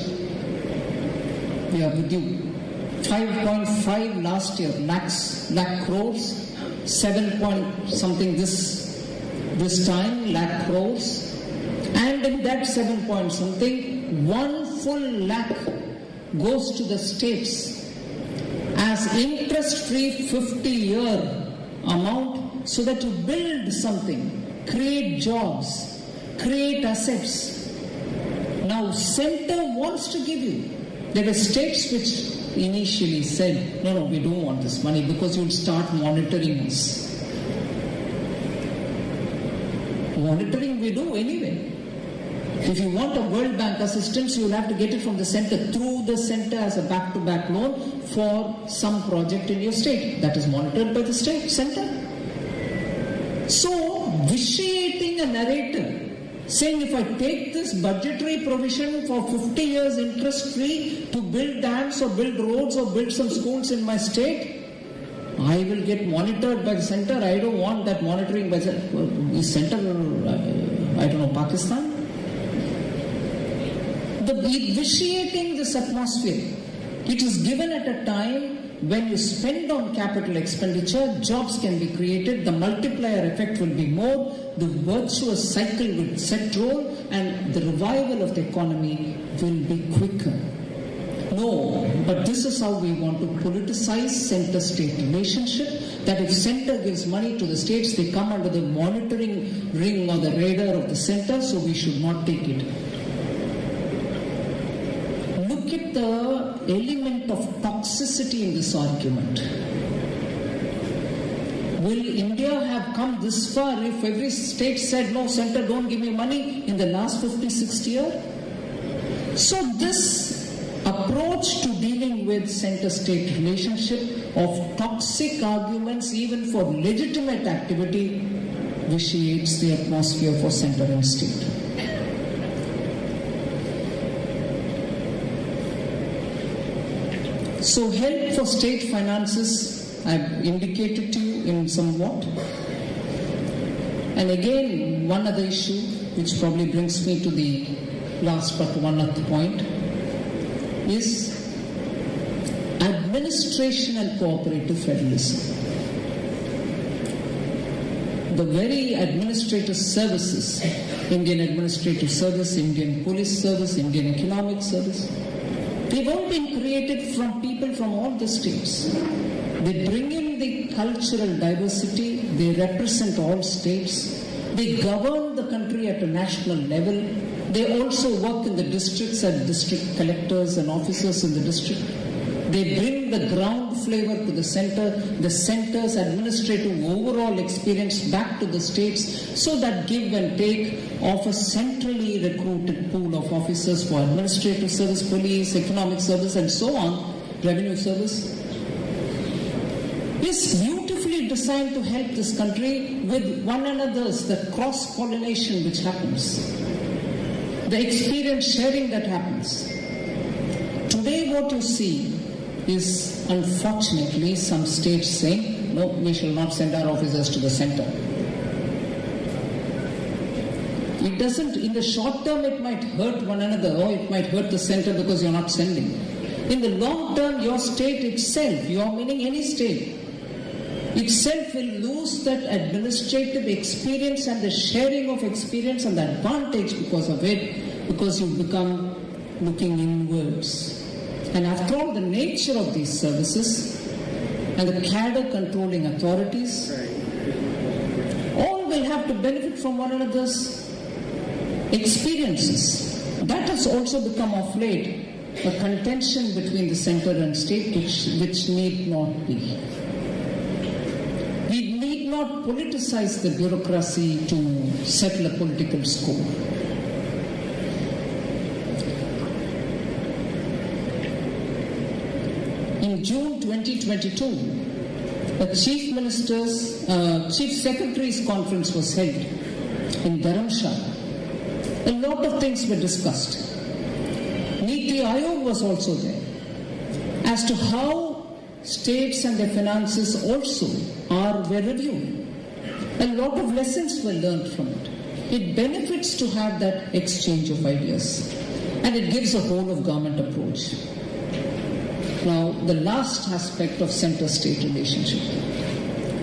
We are with you. 5.5 last year, lakh crores, 7 point something this time, lakh crores. And in that 7 point something, 1 full lakh goes to the states as interest-free 50-year amount so that you build something, create jobs, create assets. Now, Centre wants to give you. There were states which initially said, no, we don't want this money because you'll start monitoring us. Monitoring we do anyway. If you want a World Bank assistance, you'll have to get it from the Centre, through the Centre as a back-to-back loan for some project in your state. That is monitored by the state Centre. So, vitiating a narrative, saying if I take this budgetary provision for 50 years interest-free to build dams or build roads or build some schools in my state, I will get monitored by the Centre. I don't want that monitoring by the Centre, I don't know, Pakistan. Vitiating this atmosphere. It is given at a time when you spend on capital expenditure, jobs can be created, the multiplier effect will be more, the virtuous cycle will set roll, and the revival of the economy will be quicker. No, but this is how we want to politicize Centre-state relationship, that if Centre gives money to the states, they come under the monitoring ring or the radar of the Centre, so we should not take it. Look at the element of toxicity in this argument. Will India have come this far if every state said, no, Centre, don't give me money in the last 50, 60 years? So this approach to dealing with Centre-state relationship of toxic arguments, even for legitimate activity, vitiates the atmosphere for Centre and state. So help for state finances, I've indicated to you in somewhat. And again, one other issue, which probably brings me to the last but one other point, is administration and cooperative federalism. The very administrative services, Indian Administrative Service, Indian Police Service, Indian Economic Service, They've all been created from people from all the states. They bring in the cultural diversity, they represent all states, they govern the country at a national level, they also work in the districts as district collectors and officers in the district. They bring the ground flavor to the center's administrative overall experience back to the states, so that give and take of a centrally recruited pool of officers for administrative service, police, economic service and so on, revenue service, is beautifully designed to help this country with one another's, the cross-pollination which happens, the experience sharing that happens. Today what you see is unfortunately some states saying, no, we shall not send our officers to the center. It doesn't, in the short term it might hurt one another, or it might hurt the center because you're not sending. In the long term, your state itself, you're meaning any state, itself will lose that administrative experience and the sharing of experience and the advantage because of it, because you become looking inwards. And after all, the nature of these services and the cadre controlling authorities, all will have to benefit from one another's experiences. That has also become of late a contention between the center and state, which need not be. We need not politicize the bureaucracy to settle a political score. In June 2022, a Chief Secretary's Conference was held in Dharamshala. A lot of things were discussed. Niti Aayog was also there as to how states and their finances also were reviewed. A lot of lessons were learned from it. It benefits to have that exchange of ideas, and it gives a whole of government approach. Now, the last aspect of center-state relationship.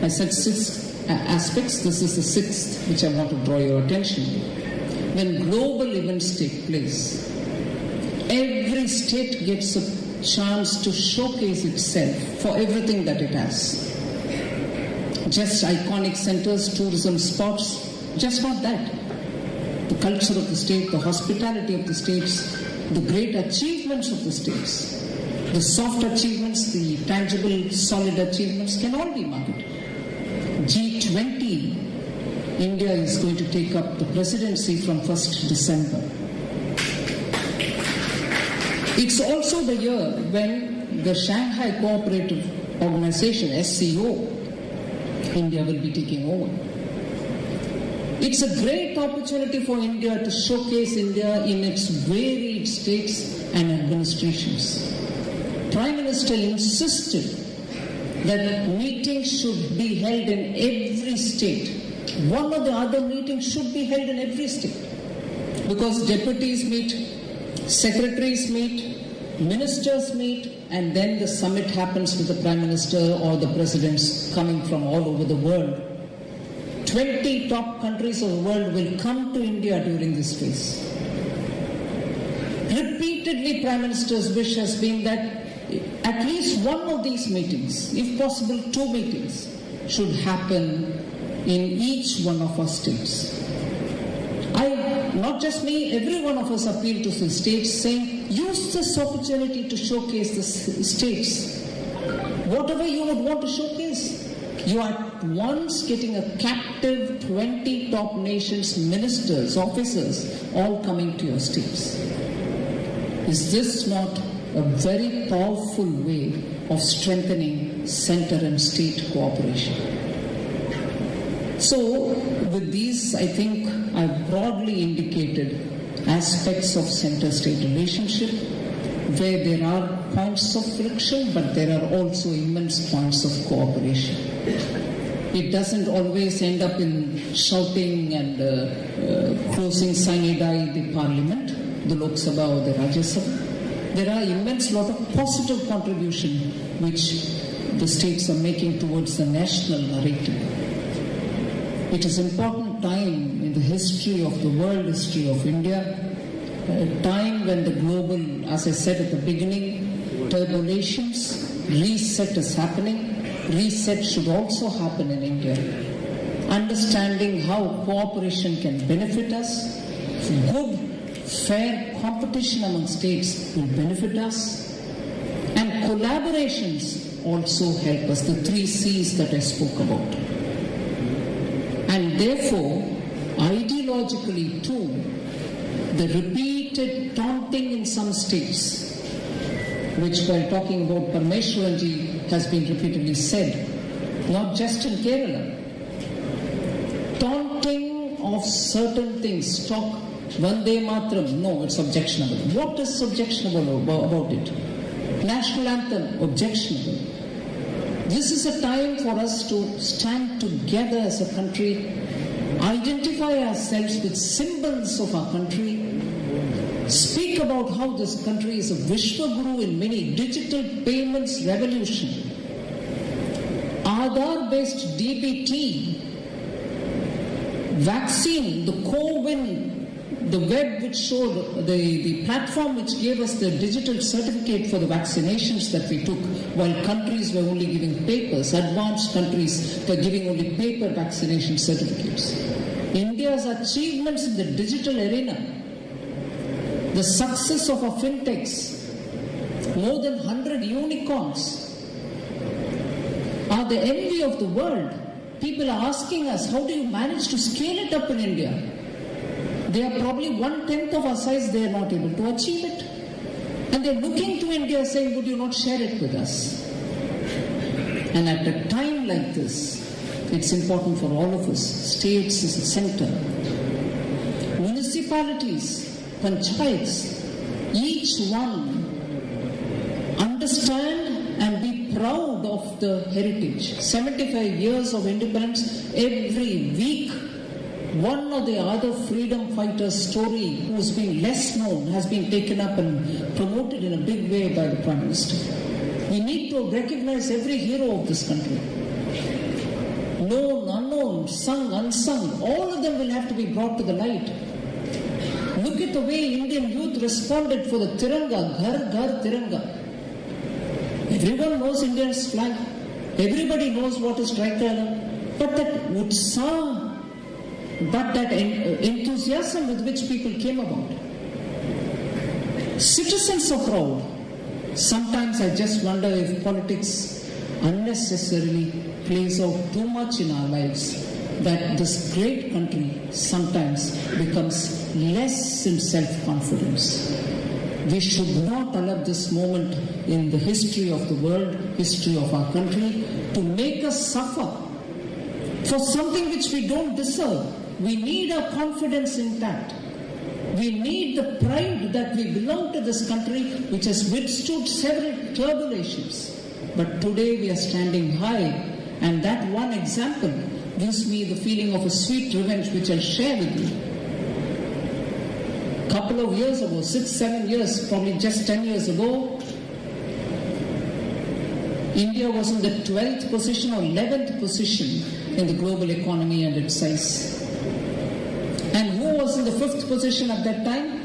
I said 6 aspects. This is the 6th which I want to draw your attention. When global events take place, every state gets a chance to showcase itself for everything that it has. Just iconic centers, tourism spots, just not that. The culture of the state, the hospitality of the states, the great achievements of the states, the soft achievements, the tangible, solid achievements can all be marketed. G20, India is going to take up the presidency from 1st December. It's also the year when the Shanghai Cooperative Organization, SCO, India will be taking over. It's a great opportunity for India to showcase India in its varied states and administrations. Prime Minister insisted that meetings should be held in every state. One or the other meeting should be held in every state, because deputies meet, secretaries meet, ministers meet, and then the summit happens with the Prime Minister or the presidents coming from all over the world. 20 top countries of the world will come to India during this phase. Repeatedly, Prime Minister's wish has been that at least one of these meetings, if possible 2 meetings, should happen in each one of our states. Not just me, every one of us appeal to the states saying, use this opportunity to showcase the states. Whatever you would want to showcase. You are at once getting a captive 20 top nations, ministers, officers, all coming to your states. Is this not a very powerful way of strengthening center and state cooperation? So, with these, I think I've broadly indicated aspects of center-state relationship, where there are points of friction, but there are also immense points of cooperation. It doesn't always end up in shouting and closing sine die the parliament, the Lok Sabha or the Rajya Sabha. There are immense lot of positive contribution which the states are making towards the national narrative. It is an important time in the history of the world history of India a time when the global, as I said at the beginning, turbulations, reset is happening. Reset should also happen in India. Understanding how cooperation can benefit us, good, fair competition among states will benefit us, and collaborations also help us, the 3 C's that I spoke about. And therefore, ideologically too, the repeated taunting in some states, which while talking about Parameswaran has been repeatedly said, not just in Kerala, taunting of certain things, talk Vande Matram, no, it's objectionable. What is objectionable about it? National anthem, objectionable. This is a time for us to stand together as a country, identify ourselves with symbols of our country, speak about how this country is a Vishwaguru in many digital payments revolution. Aadhaar-based DBT, vaccine, the co-win, the web which showed, the platform which gave us the digital certificate for the vaccinations that we took, while countries were only giving papers, advanced countries were giving only paper vaccination certificates. India's achievements in the digital arena, the success of our fintechs, more than 100 unicorns, are the envy of the world. People are asking us, how do you manage to scale it up in India? They are probably 1/10 of our size, they are not able to achieve it. And they're looking to India saying, would you not share it with us? And at a time like this, it's important for all of us. States is the center. Municipalities, panchayats, each one understand and be proud of the heritage. 75 years of independence, every week one or the other freedom fighter's story who's been less known has been taken up and promoted in a big way by the Prime Minister. We need to recognize every hero of this country. Known, unknown, sung, unsung, all of them will have to be brought to the light. Look at the way Indian youth responded for the Tiranga, Ghar Ghar Tiranga. Everyone knows India's flag. Everybody knows what is Tricolor. But that utsaha, but that enthusiasm with which people came about. Citizens are proud. Sometimes I just wonder if politics unnecessarily plays out too much in our lives, that this great country sometimes becomes less in self-confidence. We should not allow this moment in the history of the world, history of our country, to make us suffer for something which we don't deserve. We need our confidence intact. We need the pride that we belong to this country, which has withstood several turbulations. But today we are standing high, and that one example gives me the feeling of a sweet revenge, which I'll share with you. A couple of years ago, 6-7 years, probably just 10 years ago, India was in the 12th position or 11th position in the global economy and its size. And who was in the 5th position at that time?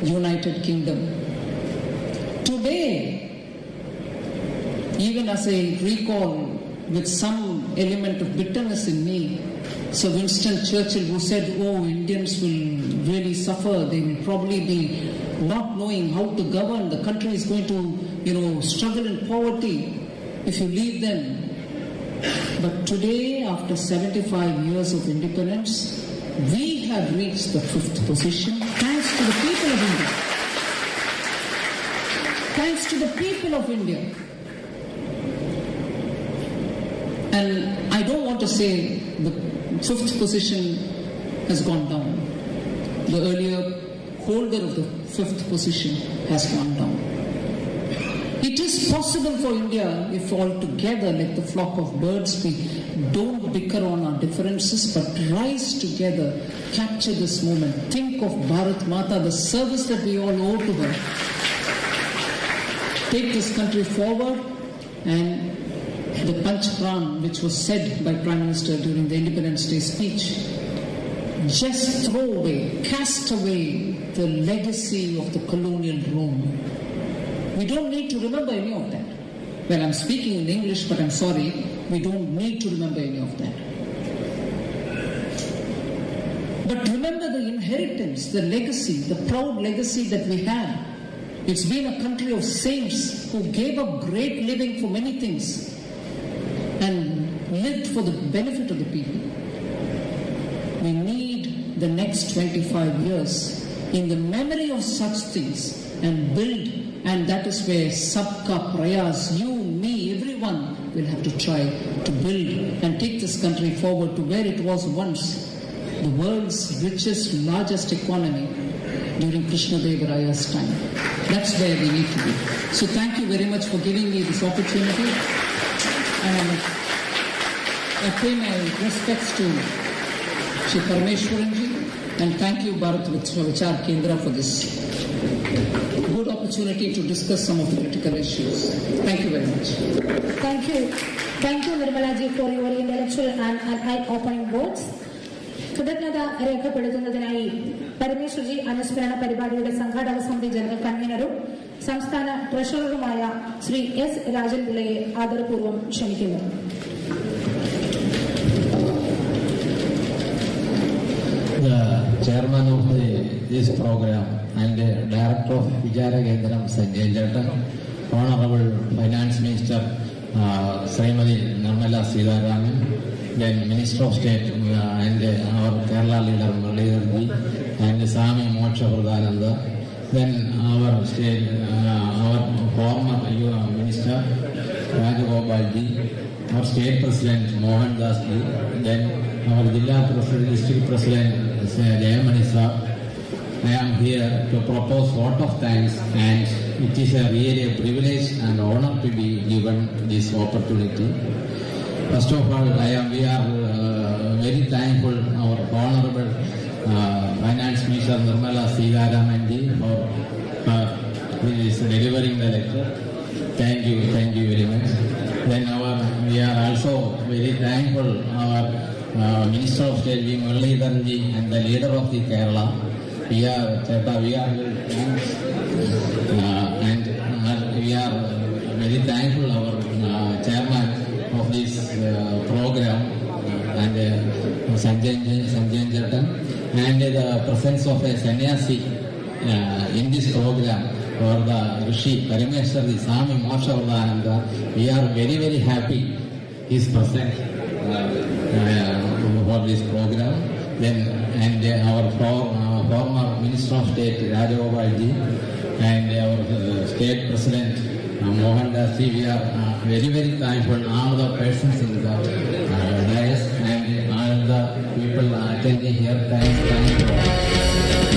United Kingdom. Today, even as I recall with some element of bitterness in me, Sir Winston Churchill, who said, oh, Indians will really suffer, they will probably be not knowing how to govern, the country is going to, struggle in poverty if you leave them. But today, after 75 years of independence, we have reached the 5th position thanks to the people of India. Thanks to the people of India. And I don't want to say the 5th position has gone down. The earlier holder of the 5th position has gone down. It is possible for India if all together, like the flock of birds, we don't bicker on our differences, but rise together, capture this moment. Think of Bharat Mata, the service that we all owe to her. Take this country forward, and the Panch Pran, which was said by Prime Minister during the Independence Day speech, just throw away, cast away the legacy of the colonial Rome. We don't need to remember any of that. Well, I'm speaking in English, but I'm sorry, we don't need to remember any of that. But remember the inheritance, the legacy, the proud legacy that we have. It's been a country of saints who gave up great living for many things and lived for the benefit of the people. We need the next 25 years in the memory of such things and build, and that is where Sabka Prayas, you, me, everyone will have to try to build and take this country forward to where it was once, the world's richest, largest economy during Krishna Deva Raya's time. That's where we need to be. So thank you very much for giving me this opportunity. And I pay my respects to Shri Parameswaran ji, and thank you Bharatheeya Vichara Kendram for this good opportunity to discuss some of the critical issues. Thank you very much. Thank you. Thank you Nirmala ji for your intellectual and eye-opening words. കൃതജ്ഞത രേഖപ്പെടുത്തുന്നതിനായി പരമേശ്വർജി അനുസ്മരണ പരിപാടിയുടെ സംഘാടക സമിതി general കൺവീനറും സംസ്ഥാന ട്രഷററുമായ Shri S Rajan പിള്ളയെ ആദരപൂർവ്വം ക്ഷണിക്കുന്നു. The chairman of this program and the director of Vichara Kendram, Sanjay Jatan, Honorable Finance Minister Srimati Nirmala Sitharaman, then Minister of State and our Kerala leader Muralidhar, and Swami Moksha Pradhananda, then our state, our former Minister Rajagopalji, our State President Mohan Dasji, then our District President Jayamani Sir. I am here to propose vote of thanks, and it is really a privilege and honor to be given this opportunity. First of all, we are very thankful our Honorable Finance Minister Nirmala Sitharaman ji for delivering the lecture. Thank you very much. Then we are also very thankful our Minister of State Muralidhar ji and the leader of the Kerala. We are very thanks, and we are very thankful our chairman of this program and Sanjay Jatan, and the presence of a sannyasi in this program for the Rishi Parameswaran Swami Moksha Pradhananda. We are very happy his presence for this program. Then and our former Minister of State Rajagopalji and our State President Mohan Dasji, we are very thankful all the persons in the dais and all the people attending here. Thanks.